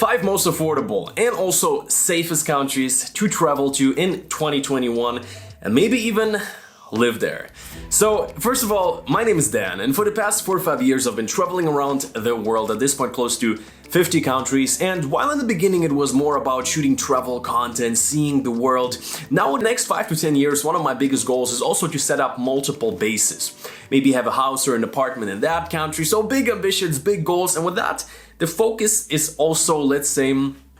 5 most affordable and also safest countries to travel to in 2021 and maybe even live there. So first of all, my name is Dan, and for the past 4 or 5 years I've been traveling around the world, at this point close to 50 countries, and while in the beginning it was more about shooting travel content, seeing the world, now in the next 5 to 10 years one of my biggest goals is also to set up multiple bases. Maybe have a house or an apartment in that country, so big ambitions, big goals, and with that the focus is also, let's say,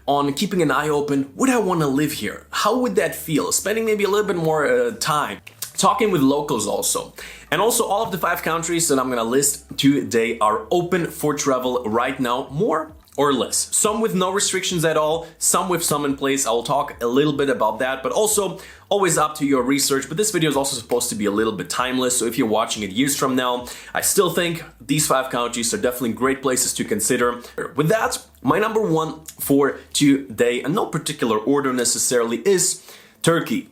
on keeping an eye open. Would I want to live here? How would that feel? Spending maybe a little bit more time talking with locals also. And also all of the 5 countries that I'm gonna list today are open for travel right now, more or less. Some with no restrictions at all, some with some in place. I'll talk a little bit about that, but also always up to your research. But this video is also supposed to be a little bit timeless, so if you're watching it years from now, I still think these 5 countries are definitely great places to consider. With that, my number 1 for today, in no particular order necessarily, is Turkey.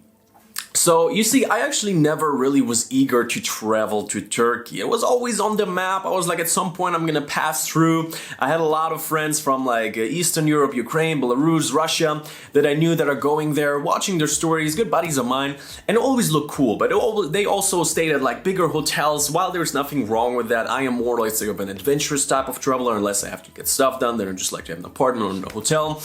So you see, I actually never really was eager to travel to Turkey. It was always on the map. I was like, at some point I'm gonna pass through. I had a lot of friends from like Eastern Europe, Ukraine, Belarus, Russia that I knew that are going there, watching their stories, good buddies of mine, and it always looked cool. But they also stayed at like bigger hotels. While there's nothing wrong with that, I am more like of an adventurous type of traveler. Unless I have to get stuff done, then I just like to have an apartment or a hotel.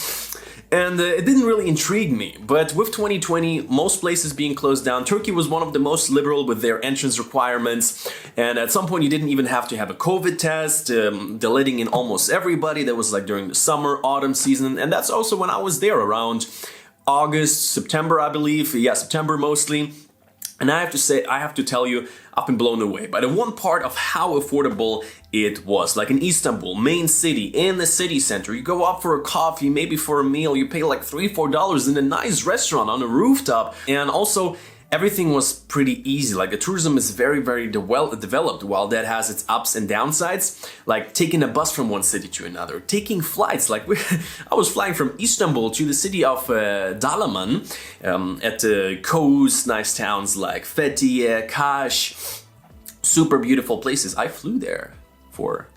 And it didn't really intrigue me, but with 2020, most places being closed down, Turkey was one of the most liberal with their entrance requirements, and at some point you didn't even have to have a COVID test, they're letting in almost everybody. That was like during the summer, autumn season, and that's also when I was there around August, September, I believe, yeah, September mostly. And I have to tell you, I've been blown away by the one part of how affordable it was. Like in Istanbul, main city, in the city center, you go out for a coffee, maybe for a meal, you pay like $3-4 in a nice restaurant on a rooftop. And also, everything was pretty easy. Like the tourism is very, very well developed, while that has its ups and downsides. Like taking a bus from one city to another, taking flights. Like I was flying from Istanbul to the city of Dalaman at the coast, nice towns like Fethiye, Kaş, super beautiful places. I flew there for,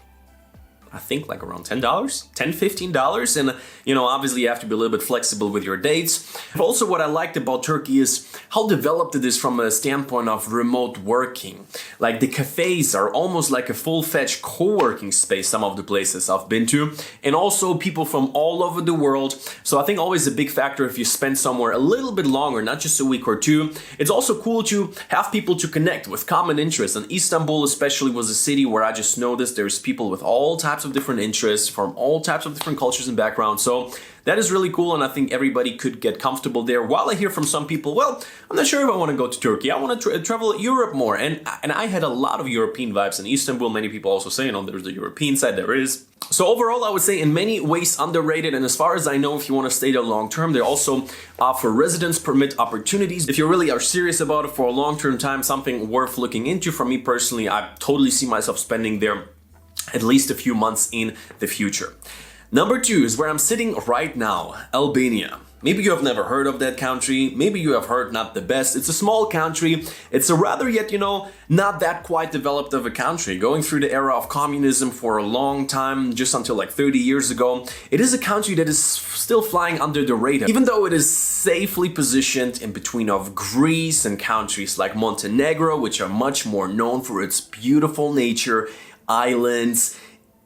I think, like around $10-15, and you know, obviously you have to be a little bit flexible with your dates. But also what I liked about Turkey is how developed it is from a standpoint of remote working. Like the cafes are almost like a full-fledged co-working space, some of the places I've been to, and also people from all over the world. So I think always a big factor if you spend somewhere a little bit longer, not just a week or two. It's also cool to have people to connect with common interests, and Istanbul especially was a city where I just noticed there's people with all types of different interests from all types of different cultures and backgrounds. So that is really cool, and I think everybody could get comfortable there. While I hear from some people, well, I'm not sure if I want to go to Turkey. I want to travel Europe more, and I had a lot of European vibes in Istanbul. Many people also say, you know, there's the European side, there is. So overall, I would say in many ways underrated, and as far as I know, if you want to stay there long term, they also offer residence permit opportunities. If you really are serious about it for a long-term time, something worth looking into. For me personally, I totally see myself spending there at least a few months in the future. Number 2 is where I'm sitting right now, Albania. Maybe you have never heard of that country, maybe you have heard not the best. It's a small country, it's a rather yet, you know, not that quite developed of a country. Going through the era of communism for a long time, just until like 30 years ago. It is a country that is still flying under the radar, even though it is safely positioned in between of Greece and countries like Montenegro, which are much more known for its beautiful nature, islands,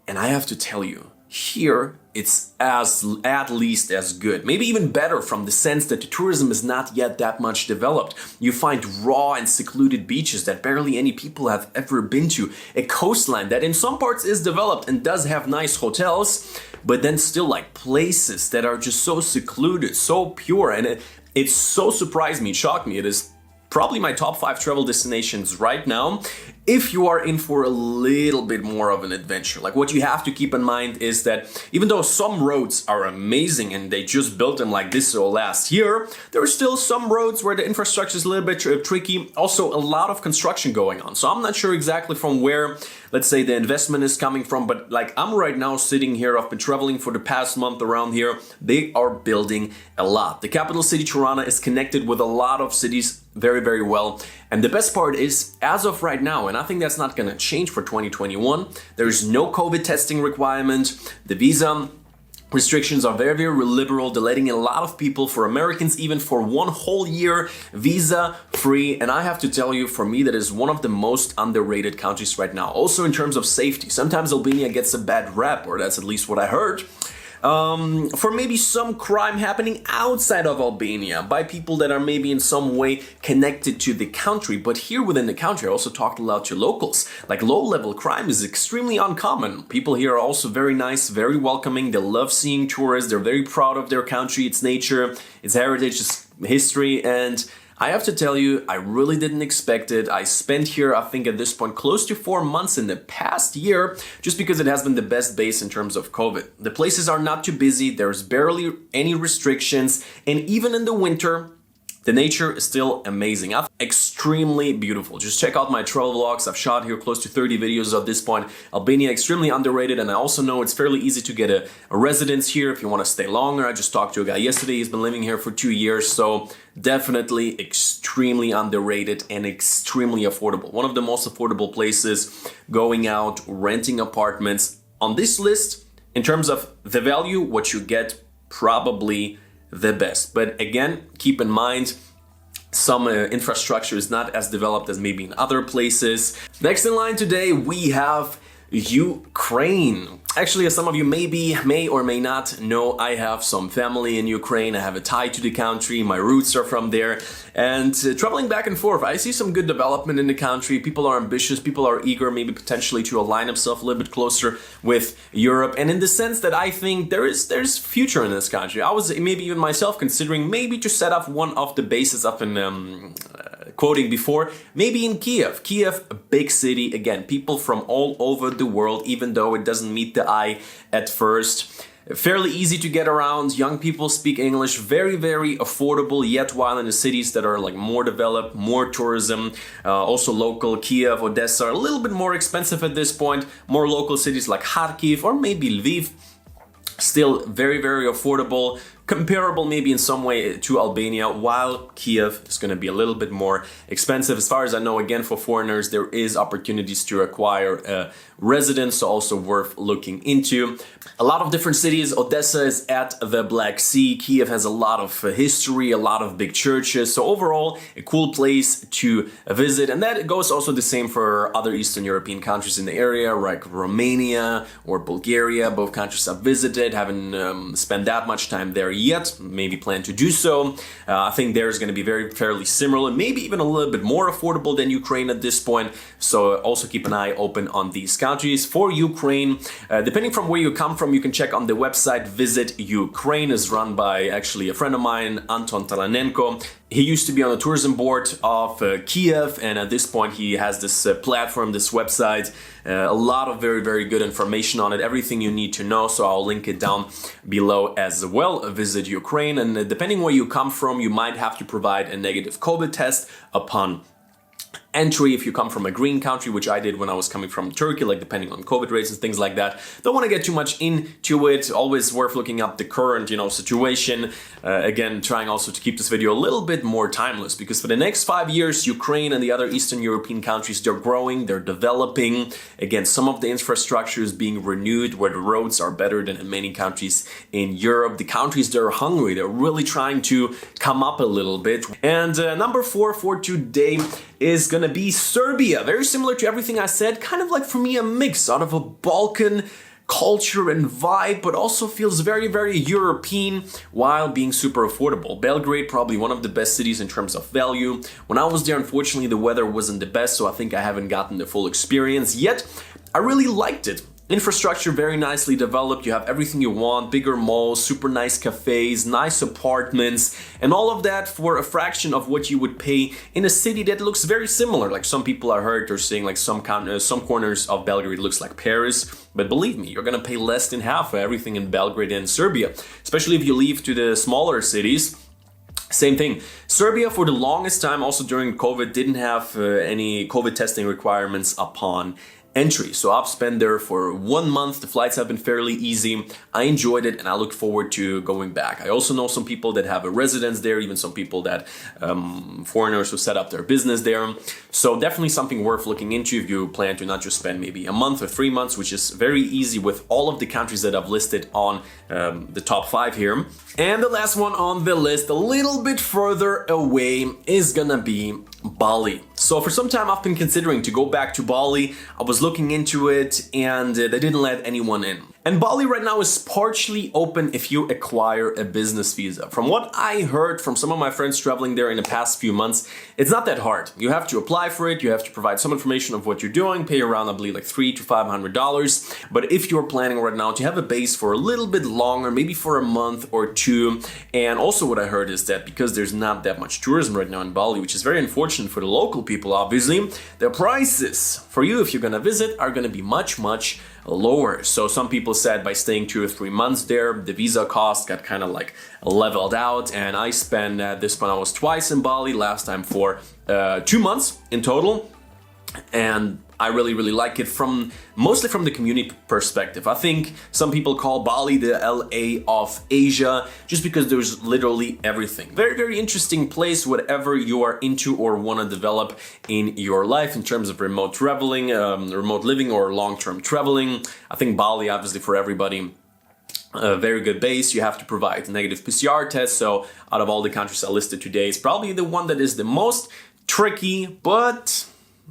and I have to tell you, here it's at least as good, maybe even better, from the sense that the tourism is not yet that much developed. You find raw and secluded beaches that barely any people have ever been to, a coastline that in some parts is developed and does have nice hotels, but then still like places that are just so secluded, so pure, and it so surprised me, it shocked me. It is probably my top 5 travel destinations right now. If you are in for a little bit more of an adventure. Like, what you have to keep in mind is that even though some roads are amazing and they just built them like this last year, there are still some roads where the infrastructure is a little bit tricky. Also, a lot of construction going on. So I'm not sure exactly from where, let's say, the investment is coming from, but like I'm right now sitting here, I've been traveling for the past month around here. They are building a lot. The capital city, Tirana, is connected with a lot of cities very, very well. And the best part is, as of right now, and I think that's not going to change for 2021, there is no COVID testing requirement. The visa Restrictions are very, very liberal. They're letting in a lot of people, for Americans even for 1 whole year, visa free. And I have to tell you, for me, that is one of the most underrated countries right now. Also in terms of safety. Sometimes Albania gets a bad rap, or that's at least what I heard. For maybe some crime happening outside of Albania by people that are maybe in some way connected to the country. But here within the country, I also talked a lot to locals. Like low-level crime is extremely uncommon. People here are also very nice, very welcoming. They love seeing tourists. They're very proud of their country, its nature, its heritage, its history. And I have to tell you, I really didn't expect it. I spent here, I think at this point, close to 4 months in the past year, just because it has been the best base in terms of COVID. The places are not too busy, there's barely any restrictions, and even in the winter, the nature is still amazing. Extremely beautiful. Just check out my travel vlogs. I've shot here close to 30 videos at this point. Albania, extremely underrated, and I also know it's fairly easy to get a residence here if you want to stay longer. I just talked to a guy yesterday, he's been living here for 2 years, so definitely extremely underrated and extremely affordable. One of the most affordable places going out, renting apartments. On this list, in terms of the value, what you get, probably the best. But again, keep in mind, some infrastructure is not as developed as maybe in other places. Next in line today, we have Ukraine. Actually, as some of you may or may not know, I have some family in Ukraine. I have a tie to the country. My roots are from there. And traveling back and forth, I see some good development in the country. People are ambitious. People are eager, maybe potentially to align themselves a little bit closer with Europe. And in the sense that I think there's future in this country. I was maybe even myself considering maybe to set up one of the bases up in quoting before, maybe in Kiev. Kiev, a big city. Again, people from all over the world, even though it doesn't meet the eye at first. Fairly easy to get around. Young people speak English. Very, very affordable, yet while in the cities that are like more developed, more tourism, also local. Kiev, Odessa are a little bit more expensive at this point. More local cities like Kharkiv or maybe Lviv, still very, very affordable. Comparable maybe in some way to Albania, while Kiev is going to be a little bit more expensive. As far as I know, again, for foreigners, there is opportunities to acquire a residence, so also worth looking into. A lot of different cities. Odessa is at the Black Sea. Kiev has a lot of history, a lot of big churches. So overall, a cool place to visit. And that goes also the same for other Eastern European countries in the area, like Romania or Bulgaria. Both countries I've visited, haven't spent that much time there yet, maybe plan to do so. I think there's going to be fairly similar, maybe even a little bit more affordable than Ukraine at this point. So also keep an eye open on these countries. For Ukraine, depending from where you come from, you can check on the website. Visit Ukraine is run by actually a friend of mine, Anton Talanenko. He used to be on the tourism board of Kiev, and at this point he has this platform, this website, a lot of very, very good information on it, everything you need to know, so I'll link it down below as well. Visit Ukraine, and depending where you come from, you might have to provide a negative COVID test upon entry if you come from a green country, which I did when I was coming from Turkey, like depending on COVID rates and things like that. Don't want to get too much into it. Always worth looking up the current, situation. Again, trying also to keep this video a little bit more timeless, because for the next 5 years, Ukraine and the other Eastern European countries, they're growing, they're developing. Again, some of the infrastructure is being renewed, where the roads are better than in many countries in Europe. The countries, they're hungry. They're really trying to come up a little bit. And number 4 for today is gonna be Serbia. Very similar to everything I said, kind of like for me a mix out of a Balkan culture and vibe, but also feels very, very European while being super affordable. Belgrade, probably one of the best cities in terms of value. When I was there, unfortunately, the weather wasn't the best, so I think I haven't gotten the full experience yet. I really liked it. Infrastructure very nicely developed. You have everything you want, bigger malls, super nice cafes, nice apartments, and all of that for a fraction of what you would pay in a city that looks very similar. Like some people I heard are saying like some corners of Belgrade looks like Paris, but believe me, you're gonna pay less than half for everything in Belgrade and Serbia, especially if you leave to the smaller cities. Same thing. Serbia, for the longest time, also during COVID, didn't have any COVID testing requirements upon entry. So I've spent there for 1 month. The flights have been fairly easy. I enjoyed it and I look forward to going back. I also know some people that have a residence there, even some people that foreigners who set up their business there. So definitely something worth looking into if you plan to not just spend maybe a month or 3 months, which is very easy with all of the countries that I've listed on the top 5 here. And the last one on the list, a little bit further away, is gonna be Bali. So for some time I've been considering to go back to Bali. I was looking into it and they didn't let anyone in. And Bali right now is partially open if you acquire a business visa. From what I heard from some of my friends traveling there in the past few months, it's not that hard. You have to apply for it, you have to provide some information of what you're doing, pay around, I believe, like $300 to $500. But if you're planning right now to have a base for a little bit longer, maybe for a month or two, and also what I heard is that because there's not that much tourism right now in Bali, which is very unfortunate for the local people, obviously, the prices for you, if you're gonna visit, are gonna be much lower. So some people said by staying 2 or 3 months there, the visa cost got kind of like leveled out. And I spent this one, I was twice in Bali, last time for 2 months in total. And I really like it mostly from the community perspective. I think some people call Bali the LA of Asia just because there's literally everything. Very interesting place, whatever you are into or want to develop in your life in terms of remote traveling, remote living or long-term traveling. I think Bali, obviously for everybody, a very good base. You have to provide a negative PCR test. So out of all the countries I listed today, it's probably the one that is the most tricky, but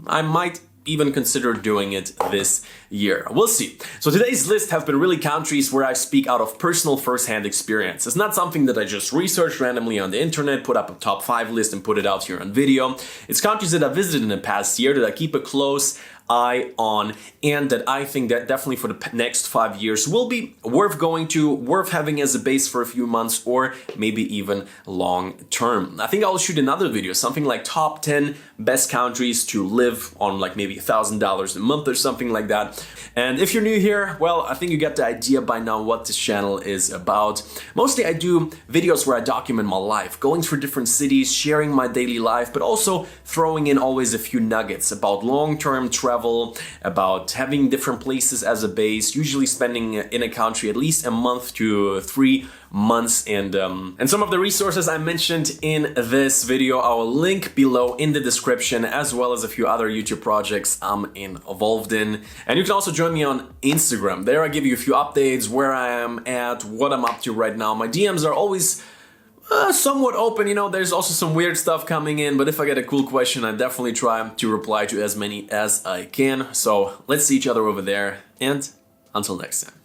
I might even consider doing it this year. We'll see. So today's list have been really countries where I speak out of personal first-hand experience. It's not something that I just researched randomly on the internet, put up a top 5 list and put it out here on video. It's countries that I visited in the past year that I keep a close eye on and that I think that definitely for the next 5 years will be worth going to, worth having as a base for a few months or maybe even long term. I think I'll shoot another video, something like top 10 best countries to live on, like maybe $1,000 a month or something like that. And if you're new here, well, I think you get the idea by now what this channel is about. Mostly I do videos where I document my life, going through different cities, sharing my daily life, but also throwing in always a few nuggets about long-term travel, about having different places as a base, usually spending in a country at least a month to 3 months, and some of the resources I mentioned in this video I will link below in the description, as well as a few other YouTube projects I'm involved in. And you can also join me on Instagram. There I give you a few updates, where I am at, what I'm up to right now. My DMs are always somewhat open, you know, there's also some weird stuff coming in, but if I get a cool question, I definitely try to reply to as many as I can. So let's see each other over there, and until next time.